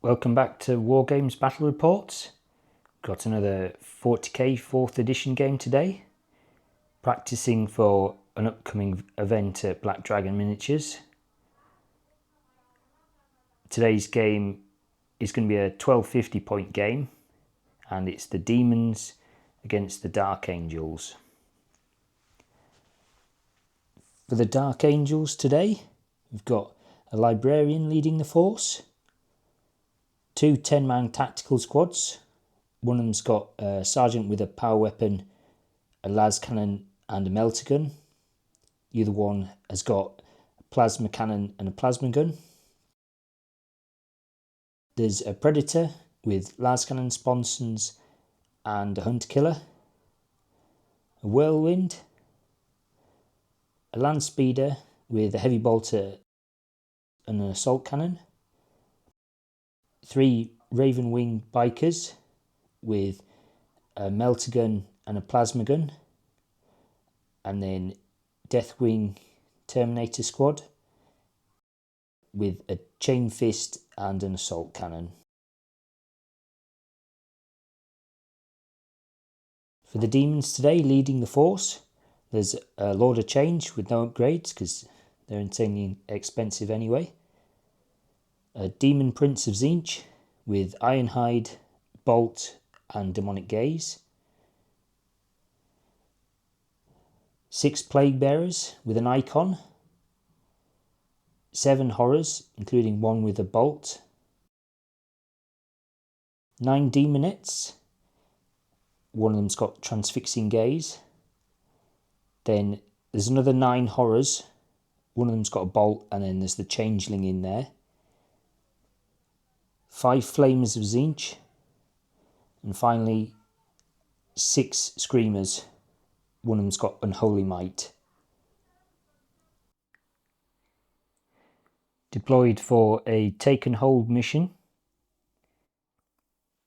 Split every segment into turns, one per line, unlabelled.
Welcome back to Wargames Battle Reports. Got another 40k 4th edition game today. Practicing for an upcoming event at Black Dragon Miniatures. Today's game is going to be a 1250 point game, and it's the Daemons against the Dark Angels. For the Dark Angels today, we've got a Librarian leading the force, two 10-man tactical squads. One of them's got a sergeant with a power weapon, a las cannon and a melter gun. The other one has got a plasma cannon and a plasma gun. There's a predator with las cannon sponsons and a hunter killer, a whirlwind, a land speeder with a heavy bolter and an assault cannon, three raven wing bikers with a melter gun and a plasma gun, and then Deathwing Terminator squad with a chain fist and an assault cannon. For the Demons today, leading the force, there's a Lord of Change with no upgrades because they're insanely expensive anyway. A Demon Prince of Tzeentch with Ironhide, Bolt and Demonic Gaze. 6 Plague Bearers with an Icon. 7 Horrors, including one with a Bolt. 9 Demonettes. One of them's got Transfixing Gaze. Then there's another 9 Horrors. One of them's got a Bolt, and then there's the Changeling in there. 5 Flames of Tzeentch. And finally 6 Screamers. One of them's got Unholy Might. Deployed for a take and hold mission.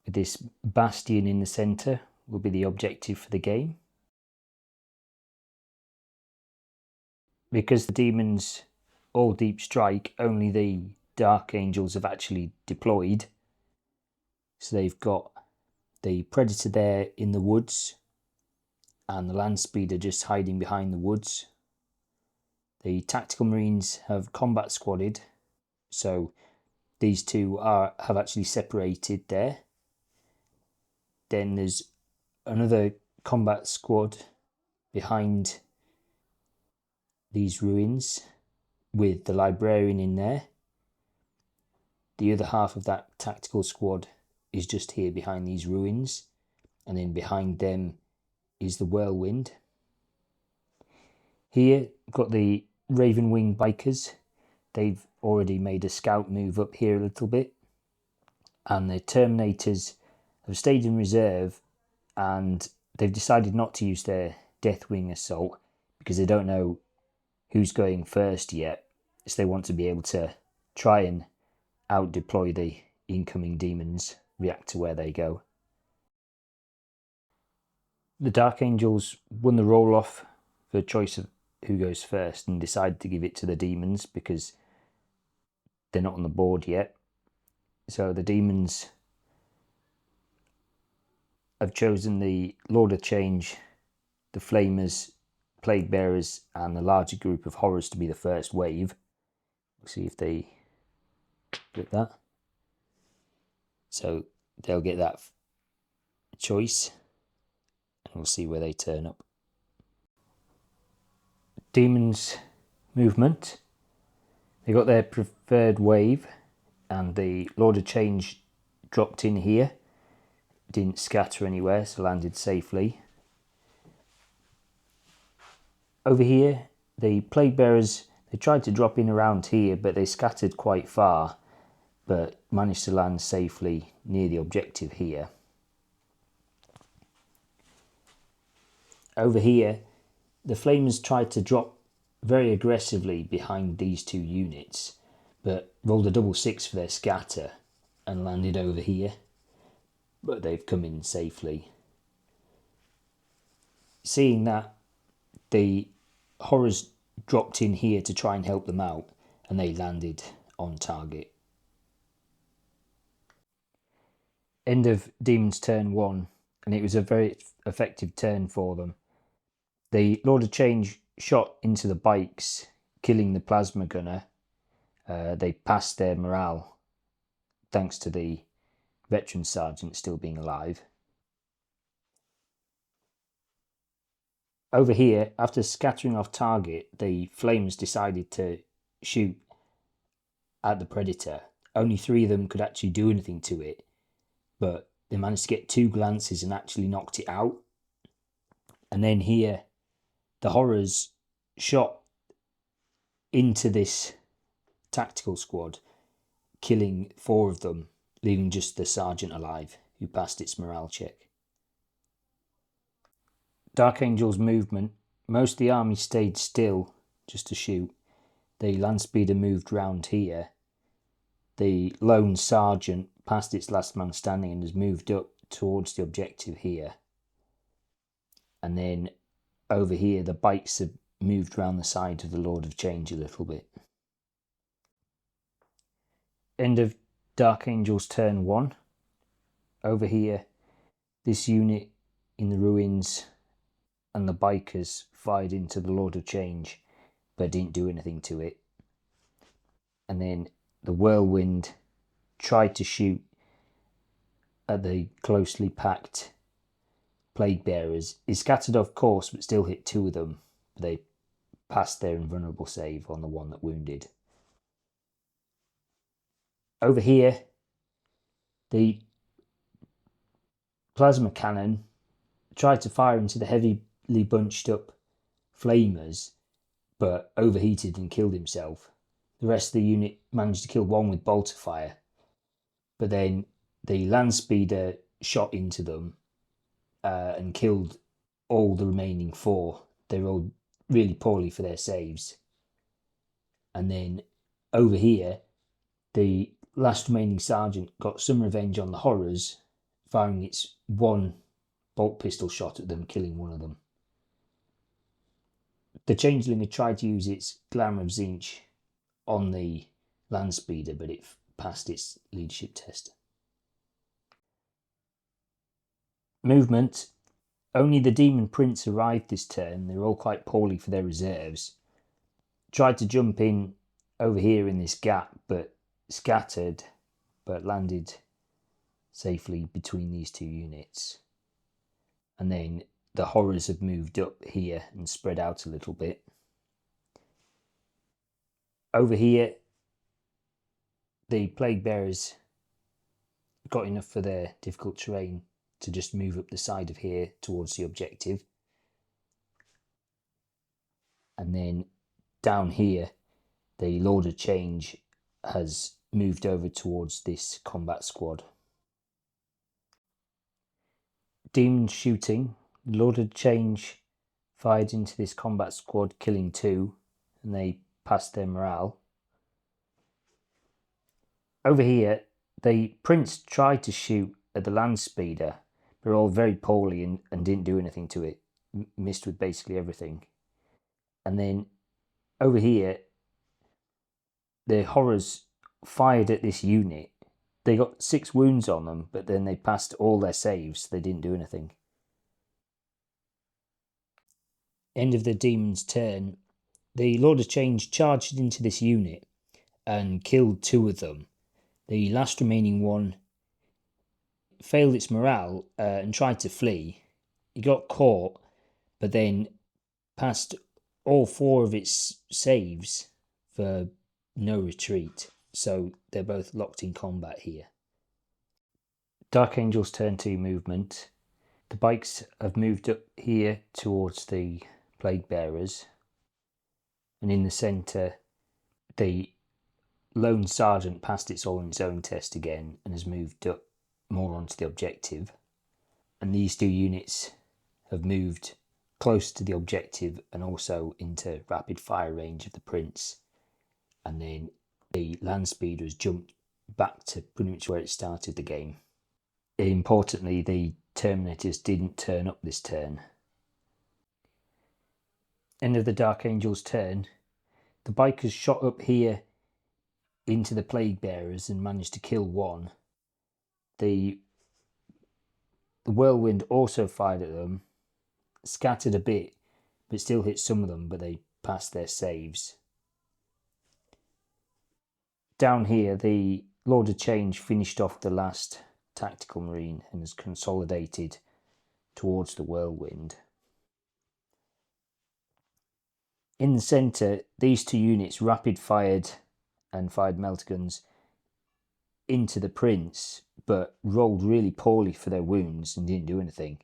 With this bastion in the centre will be the objective for the game. Because the Demons all deep strike, only the Dark Angels have actually deployed. So they've got the Predator there in the woods and the Land Speeder just hiding behind the woods. The Tactical Marines have combat squadded, so these two have actually separated there. Then there's another combat squad behind these ruins with the Librarian in there. The other half of that tactical squad is just here behind these ruins, and then behind them is the Whirlwind. Here we've got the Raven Wing Bikers. They've already made a scout move up here a little bit, and the Terminators have stayed in reserve, and they've decided not to use their Deathwing assault because they don't know who's going first yet, so they want to be able to try and out deploy the incoming Demons, react to where they go. The Dark Angels won the roll-off for the choice of who goes first and decided to give it to the Demons because they're not on the board yet. So the Demons have chosen the Lord of Change, the Flamers, Plague Bearers and the larger group of Horrors to be the first wave. We'll see if they get that. So they'll get that choice and we'll see where they turn up. Demons movement. They got their preferred wave and the Lord of Change dropped in here. Didn't scatter anywhere, so landed safely. Over here, the Plague Bearers, they tried to drop in around here, but they scattered quite far, but managed to land safely near the objective here. Over here, the Flamers tried to drop very aggressively behind these two units, but rolled a double 6 for their scatter and landed over here, but they've come in safely. Seeing that, the Horrors dropped in here to try and help them out, and they landed on target. End of Demons turn 1, and it was a very effective turn for them. The Lord of Change shot into the bikes, killing the plasma gunner. They passed their morale thanks to the veteran sergeant still being alive. Over here, after scattering off target, the flames decided to shoot at the predator. Only 3 of them could actually do anything to it, but they managed to get 2 glances and actually knocked it out. And then here, the horrors shot into this tactical squad, killing 4 of them, leaving just the sergeant alive, who passed its morale check. Dark Angel's movement. Most of the army stayed still just to shoot. The Landspeeder moved round here. The lone sergeant passed its last man standing and has moved up towards the objective here. And then over here, the bikes have moved round the side of the Lord of Change a little bit. End of Dark Angel's turn 1. Over here, this unit in the ruins and the bikers fired into the Lord of Change, but didn't do anything to it. And then the Whirlwind tried to shoot at the closely packed Plague Bearers. He scattered off course, but still hit 2 of them. They passed their invulnerable save on the one that wounded. Over here, the plasma cannon tried to fire into the heavily bunched up flamers, but overheated and killed himself. The rest of the unit managed to kill 1 with bolter fire, but then the Landspeeder shot into them and killed all the remaining 4. They rolled really poorly for their saves. And then over here, the last remaining sergeant got some revenge on the horrors, firing its 1 bolt pistol shot at them, killing 1 of them. The Changeling had tried to use its Glamour of Tzeentch on the Landspeeder, but it passed its leadership test. Movement. Only the Demon Prince arrived this turn. They were all quite poorly for their reserves. Tried to jump in over here in this gap, but scattered, but landed safely between these 2 units. And then the horrors have moved up here and spread out a little bit. Over here, the Plague Bearers got enough for their difficult terrain to just move up the side of here towards the objective. And then down here, the Lord of Change has moved over towards this combat squad. Demons shooting. The Lord of Change fired into this combat squad, killing 2, and they passed their morale. Over here, the Prince tried to shoot at the Landspeeder, but all very poorly and didn't do anything to it. Missed with basically everything. And then over here, the horrors fired at this unit. They got 6 wounds on them, but then they passed all their saves. They didn't do anything. End of the Demon's turn. The Lord of Change charged into this unit and killed 2 of them. The last remaining one failed its morale and tried to flee. It got caught, but then passed all 4 of its saves for no retreat. So they're both locked in combat here. Dark Angel's turn 2 movement. The bikes have moved up here towards the Plague Bearers. And in the centre, the lone sergeant passed its all in its own test again and has moved up more onto the objective. And these 2 units have moved close to the objective and also into rapid fire range of the Prince. And then the Landspeeder has jumped back to pretty much where it started the game. Importantly, the Terminators didn't turn up this turn. End of the Dark Angel's turn. The bikers shot up here into the Plague Bearers and managed to kill 1. The The Whirlwind also fired at them, scattered a bit, but still hit some of them, but they passed their saves. Down here, the Lord of Change finished off the last tactical marine and has consolidated towards the Whirlwind. In the centre, these two units rapid fired and fired melter guns into the Prince, but rolled really poorly for their wounds and didn't do anything.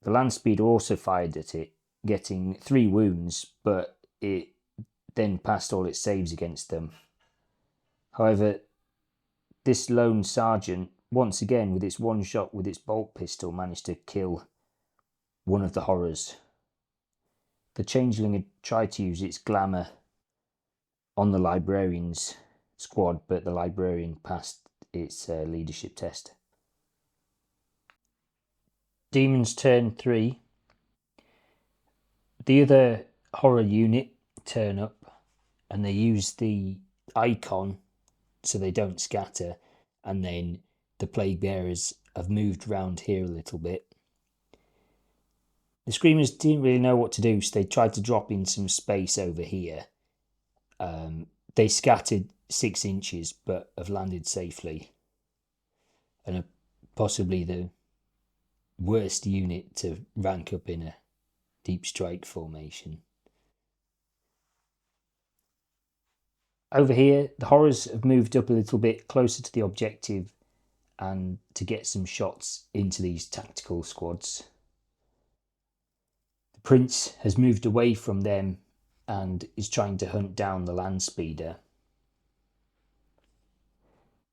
The Landspeeder also fired at it, getting 3 wounds, but it then passed all its saves against them. However, this lone sergeant, once again with its one shot with its bolt pistol, managed to kill one of the horrors. The Changeling had tried to use its glamour on the Librarian's squad, but the Librarian passed its leadership test. Demons turn 3. The other horror unit turn up and they use the icon so they don't scatter, and then the Plague Bearers have moved round here a little bit. The Screamers didn't really know what to do, so they tried to drop in some space over here. They scattered 6 inches but have landed safely and are possibly the worst unit to rank up in a deep strike formation. Over here, the horrors have moved up a little bit closer to the objective and to get some shots into these tactical squads. The Prince has moved away from them and is trying to hunt down the Landspeeder.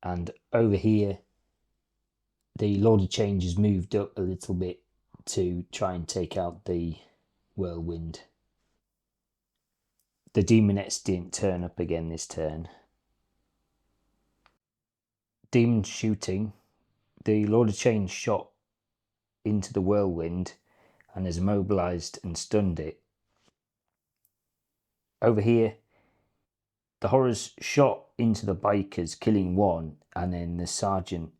And over here, the Lord of Change has moved up a little bit to try and take out the Whirlwind. The Demonettes didn't turn up again this turn. Demons shooting. The Lord of Change shot into the Whirlwind and has immobilised and stunned it. Over here, the horrors shot into the bikers, killing 1, and then the sergeant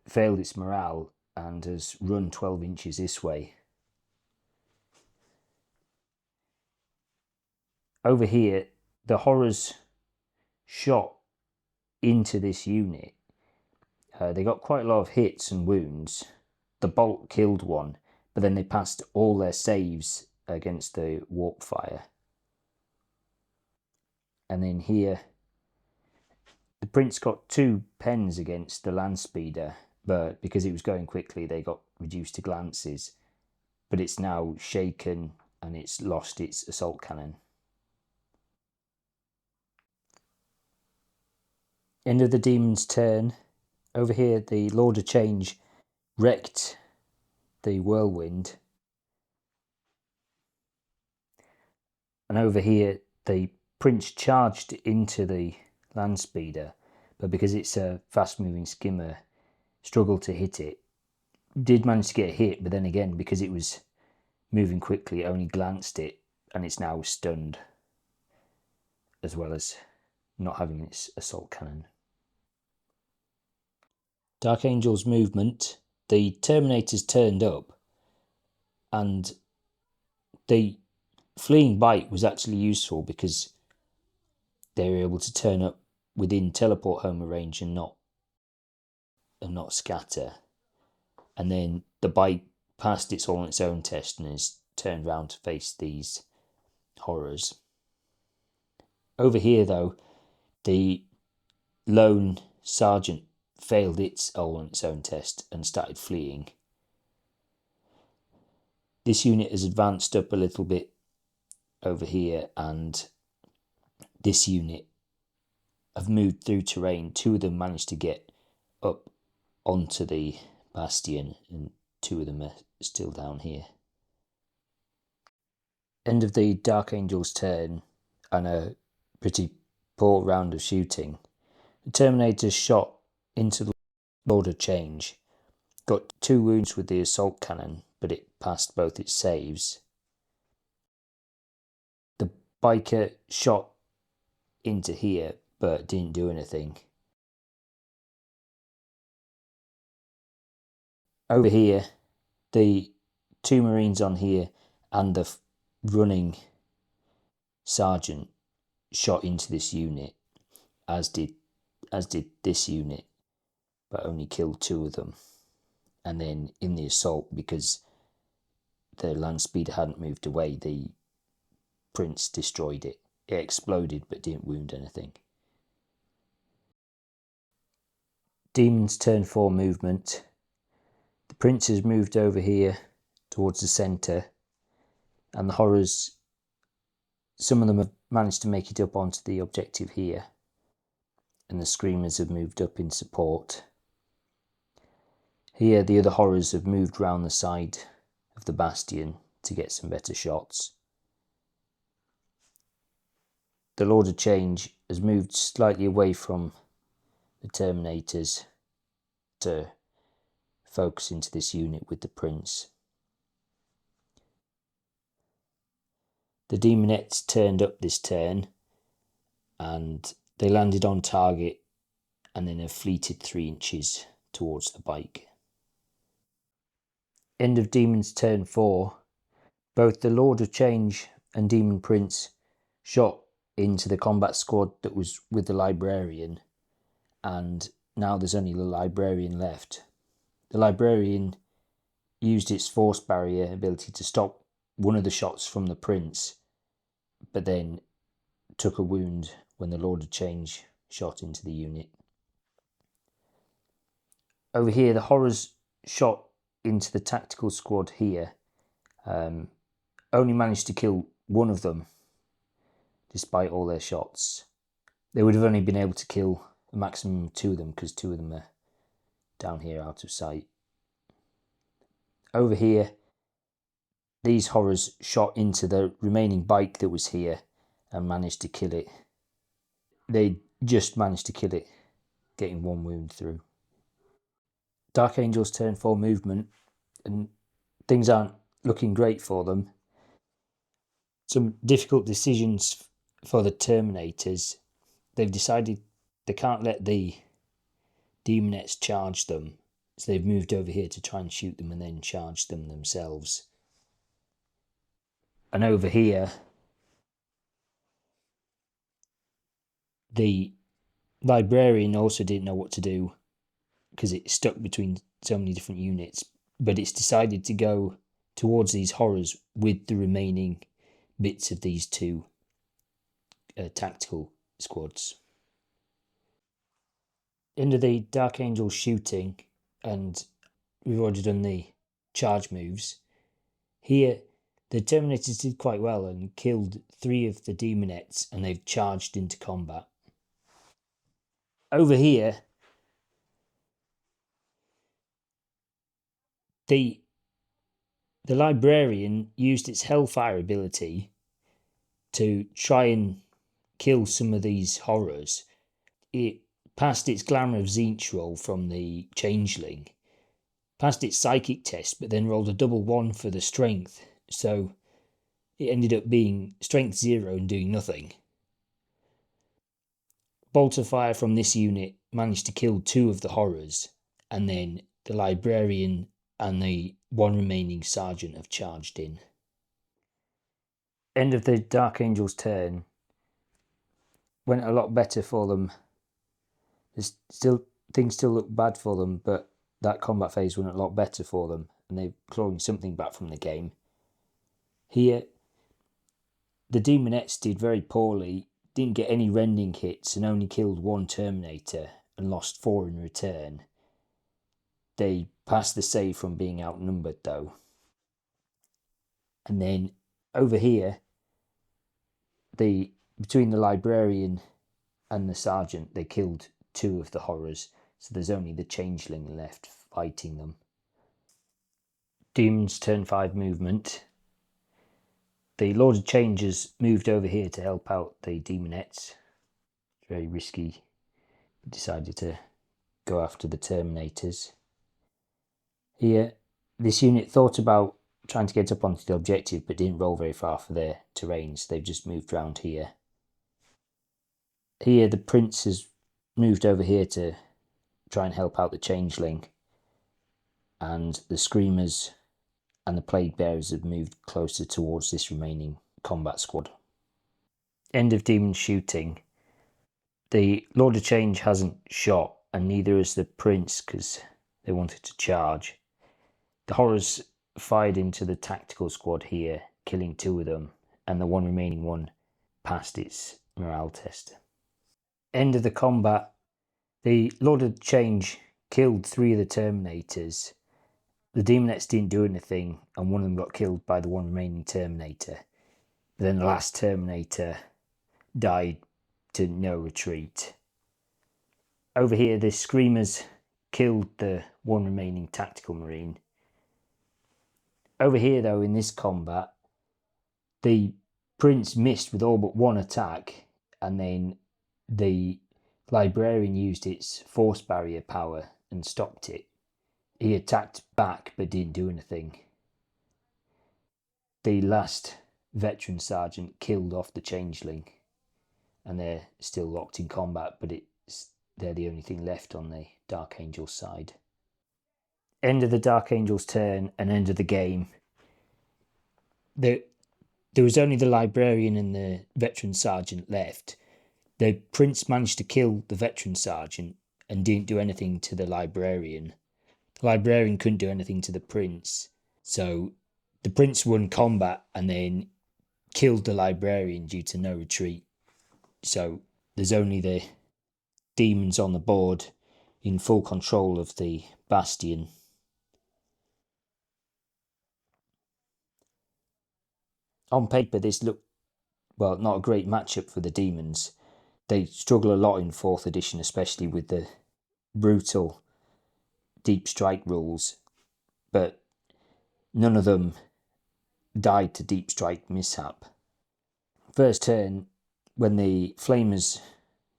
failed its morale and has run 12 inches this way. Over here, the horrors shot into this unit. They got quite a lot of hits and wounds. The bolt killed 1, but then they passed all their saves against the warp fire. And then here, the Prince got 2 pens against the Landspeeder, but because it was going quickly, they got reduced to glances. But it's now shaken and it's lost its assault cannon. End of the Demon's turn. Over here, the Lord of Change wrecked the Whirlwind. And over here, the Prince charged into the Landspeeder, but because it's a fast-moving skimmer, struggled to hit it. Did manage to get a hit, but then again, because it was moving quickly, it only glanced it, and it's now stunned, as well as not having its assault cannon. Dark Angel's movement. The Terminators turned up, and the fleeing bite was actually useful because they were able to turn up within teleport homer range and not scatter. And then the bite passed its all on its own test and is turned round to face these horrors. Over here, though, the lone sergeant failed its all on its own test and started fleeing. This unit has advanced up a little bit over here, and this unit have moved through terrain. 2 of them managed to get up onto the bastion, and 2 of them are still down here. End of the Dark Angel's turn, and a pretty poor round of shooting. The Terminator shot into the Lord of Change, got 2 wounds with the assault cannon, but it passed both its saves. The biker shot into here, but didn't do anything. Over here, the 2 Marines on here and the running sergeant shot into this unit, as did this unit, but only killed 2 of them. And then in the assault, because the land speeder hadn't moved away, the Prince destroyed it. It exploded but didn't wound anything. Demons turn 4 movement. The Prince has moved over here towards the centre, and the horrors, some of them have managed to make it up onto the objective here, and the Screamers have moved up in support. Here the other horrors have moved round the side of the bastion to get some better shots. The Lord of Change has moved slightly away from the Terminators to focus into this unit with the Prince. The Demonettes turned up this turn, and they landed on target and then have fleeted 3 inches towards the bike. End of Demons turn 4. Both the Lord of Change and Demon Prince shot into the combat squad that was with the Librarian, and now there's only the Librarian left. The Librarian used its force barrier ability to stop one of the shots from the Prince, but then took a wound when the Lord of Change shot into the unit. Over here, the horrors shot into the tactical squad here. Only managed to kill 1 of them, despite all their shots. They would have only been able to kill a maximum of 2 of them, because 2 of them are down here out of sight. Over here, these horrors shot into the remaining bike that was here and managed to kill it. They just managed to kill it, getting 1 wound through. Dark Angels turn 4 movement, and things aren't looking great for them. Some difficult decisions for the Terminators. They've decided they can't let the Demonettes charge them, so they've moved over here to try and shoot them and then charge them themselves. And over here, the Librarian also didn't know what to do, because it's stuck between so many different units, but it's decided to go towards these horrors with the remaining bits of these 2 tactical squads. Into the Dark Angel shooting, and we've already done the charge moves. Here, the Terminators did quite well and killed 3 of the Demonettes, and they've charged into combat. Over here, the Librarian used its Hellfire ability to try and kill some of these horrors. It passed its Glamour of Tzeentch roll from the Changeling, passed its Psychic test, but then rolled a double 1 for the Strength, so it ended up being Strength 0 and doing nothing. Bolt of Fire from this unit managed to kill 2 of the horrors, and then the Librarian and the 1 remaining Sergeant have charged in. End of the Dark Angels turn. Went a lot better for them. Things still look bad for them, but that combat phase went a lot better for them, and they're clawing something back from the game. Here, the Demonettes did very poorly, didn't get any rending hits and only killed 1 Terminator and lost 4 in return. They passed the save from being outnumbered though. And then over here, between the Librarian and the Sergeant, they killed 2 of the horrors, so there's only the Changeling left fighting them. Demons turn 5 movement. The Lord of Change has moved over here to help out the Demonettes. It's very risky. Decided to go after the Terminators. Here, this unit thought about trying to get up onto the objective, but didn't roll very far for their terrains. They've just moved round here. Here, the Prince has moved over here to try and help out the Changeling, and the Screamers and the Plague Bearers have moved closer towards this remaining combat squad. End of Demon shooting. The Lord of Change hasn't shot, and neither has the Prince, because they wanted to charge. The Horrors fired into the tactical squad here, killing 2 of them, and the one remaining one passed its morale test. End of the combat. The Lord of Change killed 3 of the Terminators. The Demonettes didn't do anything, and one of them got killed by the one remaining Terminator. But then the last Terminator died to no retreat. Over here, the Screamers killed the one remaining Tactical Marine. Over here, though, in this combat, the Prince missed with all but 1 attack, and then the Librarian used its Force Barrier power and stopped it. He attacked back but didn't do anything. The last Veteran Sergeant killed off the Changeling, and they're still locked in combat, but they're the only thing left on the Dark Angels side. End of the Dark Angels turn and end of the game. There was only the Librarian and the Veteran Sergeant left. The Prince managed to kill the Veteran Sergeant and didn't do anything to the Librarian. The Librarian couldn't do anything to the Prince. So the Prince won combat and then killed the Librarian due to no retreat. So there's only the Demons on the board in full control of the Bastion. On paper, this looked, well, not a great matchup for the Demons. They struggle a lot in 4th edition, especially with the brutal deep strike rules, but none of them died to deep strike mishap. First turn, when the Flamers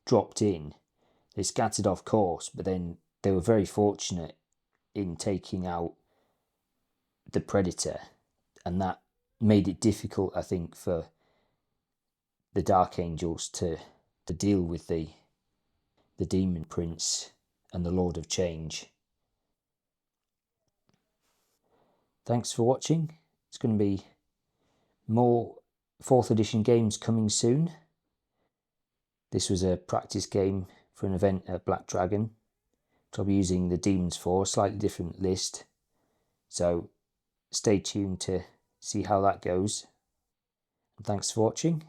dropped in, they scattered off course, but then they were very fortunate in taking out the Predator, and that made it difficult, I think, for the Dark Angels to deal with the Demon Prince and the Lord of Change. Thanks for watching. It's going to be more 4th edition games coming soon. This was a practice game for an event at Black Dragon, which I'll be using the Demons for, a slightly different list. So stay tuned to see how that goes. And thanks for watching.